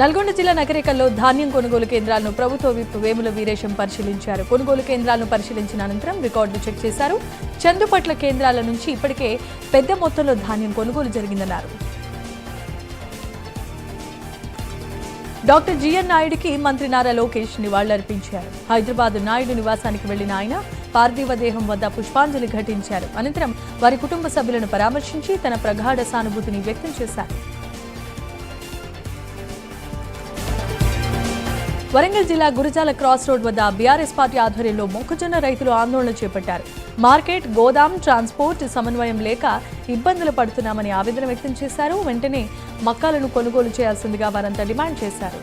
నల్గొండ జిల్లా నగరికల్లో ధాన్యం కొనుగోలు కేంద్రాలను ప్రభుత్వ విప్ వేముల వీరేశం పరిశీలించారు. కొనుగోలు కేంద్రాలను పరిశీలించిన అనంతరం రికార్డులు చెక్ చేశారు. చందుపట్ల కేంద్రాల నుంచి ఇప్పటికే పెద్ద మొత్తంలో ధాన్యం కొనుగోలు జరిగిందన్నారు. డాక్టర్ జిఎన్ నాయుడికి మంత్రి నారా లోకేష్ నివాళులర్పించారు. హైదరాబాద్ నాయుడు నివాసానికి వెళ్లిన ఆయన పార్థివ దేహం వద్ద పుష్పాంజలి ఘటించారు. అనంతరం వారి కుటుంబ సభ్యులను పరామర్శించి తన ప్రగాఢ సానుభూతిని వ్యక్తం చేశారు. వరంగల్ జిల్లా గురజాల క్రాస్ రోడ్ వద్ద బీఆర్ఎస్ పార్టీ ఆధ్వర్యంలో మొక్కజొన్న రైతులు ఆందోళన చేపట్టారు. మార్కెట్, గోదాం, ట్రాన్స్పోర్ట్ సమన్వయం లేక ఇబ్బందులు పడుతున్నామని ఆవేదన వ్యక్తం చేశారు. వెంటనే మక్కాలను కొనుగోలు చేయాల్సిందిగా వారంతా డిమాండ్ చేశారు.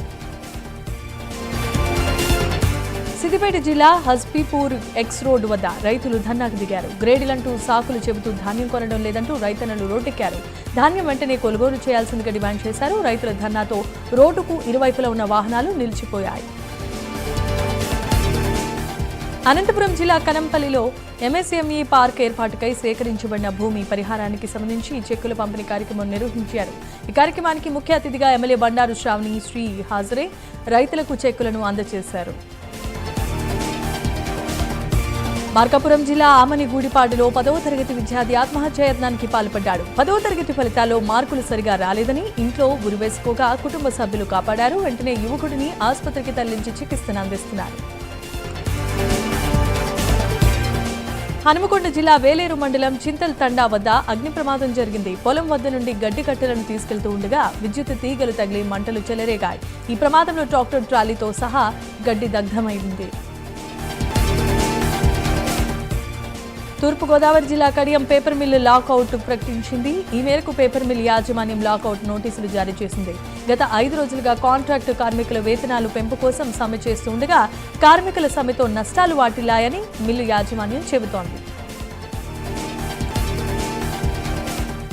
సిద్దిపేట జిల్లా హస్బీపూర్ ఎక్స్ రోడ్ వద్ద రైతులు ధర్నాకు దిగారు. గ్రేడులంటూ సాకులు చెబుతూ ధాన్యం కొనడం లేదంటూ రైతన్నలు రోడ్డెక్కారు. ధాన్యం వెంటనే కొనుగోలు చేయాల్సిందిగా డిమాండ్ చేశారు. రైతుల ధర్నాతో రోడ్డుకు ఇరువైపులా ఉన్న వాహనాలు నిలిచిపోయాయి. అనంతపురం జిల్లా కనంపల్లిలో ఎంఎస్ఎంఈ పార్క్ ఏర్పాటుకై సేకరించబడిన భూమి పరిహారానికి సంబంధించి చెక్కుల పంపిణీ కార్యక్రమం నిర్వహించారు. ఈ కార్యక్రమానికి ముఖ్య అతిథిగా ఎమ్మెల్యే బండారు శ్రావణి శ్రీ హాజరై రైతులకు చెక్కులను అందజేశారు. మార్కాపురం జిల్లా ఆమనిగూడిపాడులో 10వ తరగతి విద్యార్థి ఆత్మహత్యాయత్నానికి పాల్పడ్డాడు. 10వ తరగతి ఫలితాల్లో మార్కులు సరిగా రాలేదని ఇంట్లో ఉరివేసుకోగా కుటుంబ సభ్యులు కాపాడారు. వెంటనే యువకుడిని ఆసుపత్రికి తరలించి చికిత్సను అందిస్తున్నారు. హనుమకొండ జిల్లా వేలేరు మండలం చింతల్ తండా వద్ద అగ్ని ప్రమాదం జరిగింది. పొలం వద్ద నుండి గడ్డి కట్టెలను తీసుకెళ్తూ ఉండగా విద్యుత్ తీగలు తగిలి మంటలు చెలరేగాయి. ఈ ప్రమాదంలో ట్రాక్టర్ ట్రాలీతో సహా గడ్డి దగ్ధమైంది. తూర్పుగోదావరి జిల్లా కడియం పేపర్ మిల్లు లాకౌట్ ప్రకటించింది. ఈ మేరకు పేపర్ మిల్ యాజమాన్యం లాకౌట్ నోటీసులు జారీ చేసింది. గత 5 రోజులుగా కాంట్రాక్టు కార్మికుల వేతనాలు పెంపు కోసం సమ్మె చేస్తుండగా కార్మికుల సమ్మెతో నష్టాలు వాటిల్లాయని మిల్లు యాజమాన్యం చెబుతోంది.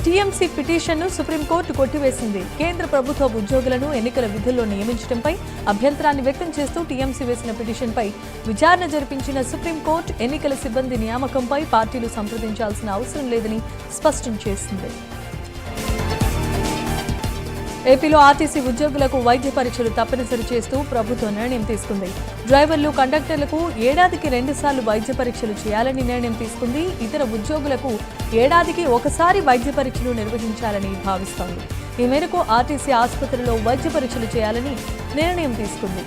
టీఎంసీ పిటిషన్ను సుప్రీంకోర్టు కొట్టివేసింది. కేంద్ర ప్రభుత్వ ఉద్యోగులను ఎన్నికల విధుల్లో నియమించడంపై అభ్యంతరాన్ని వ్యక్తం చేస్తూ టీఎంసీ వేసిన పిటిషన్పై విచారణ జరిపించిన సుప్రీంకోర్టు ఎన్నికల సిబ్బంది నియామకంపై పార్టీలు సంప్రదించాల్సిన అవసరం లేదని స్పష్టం చేసింది. ఏపీలో ఆర్టీసీ ఉద్యోగులకు వైద్య పరీక్షలు తప్పనిసరి చేస్తూ ప్రభుత్వం నిర్ణయం తీసుకుంది. డ్రైవర్లు, కండక్టర్లకు ఏడాదికి 2 సార్లు వైద్య పరీక్షలు చేయాలని నిర్ణయం తీసుకుంది. ఇతర ఉద్యోగులకు ఏడాదికి 1 సారి వైద్య పరీక్షలు నిర్వహించాలని భావిస్తోంది. ఈ మేరకు ఆర్టీసీ ఆసుపత్రిలో వైద్య పరీక్షలు చేయాలని నిర్ణయం తీసుకుంది.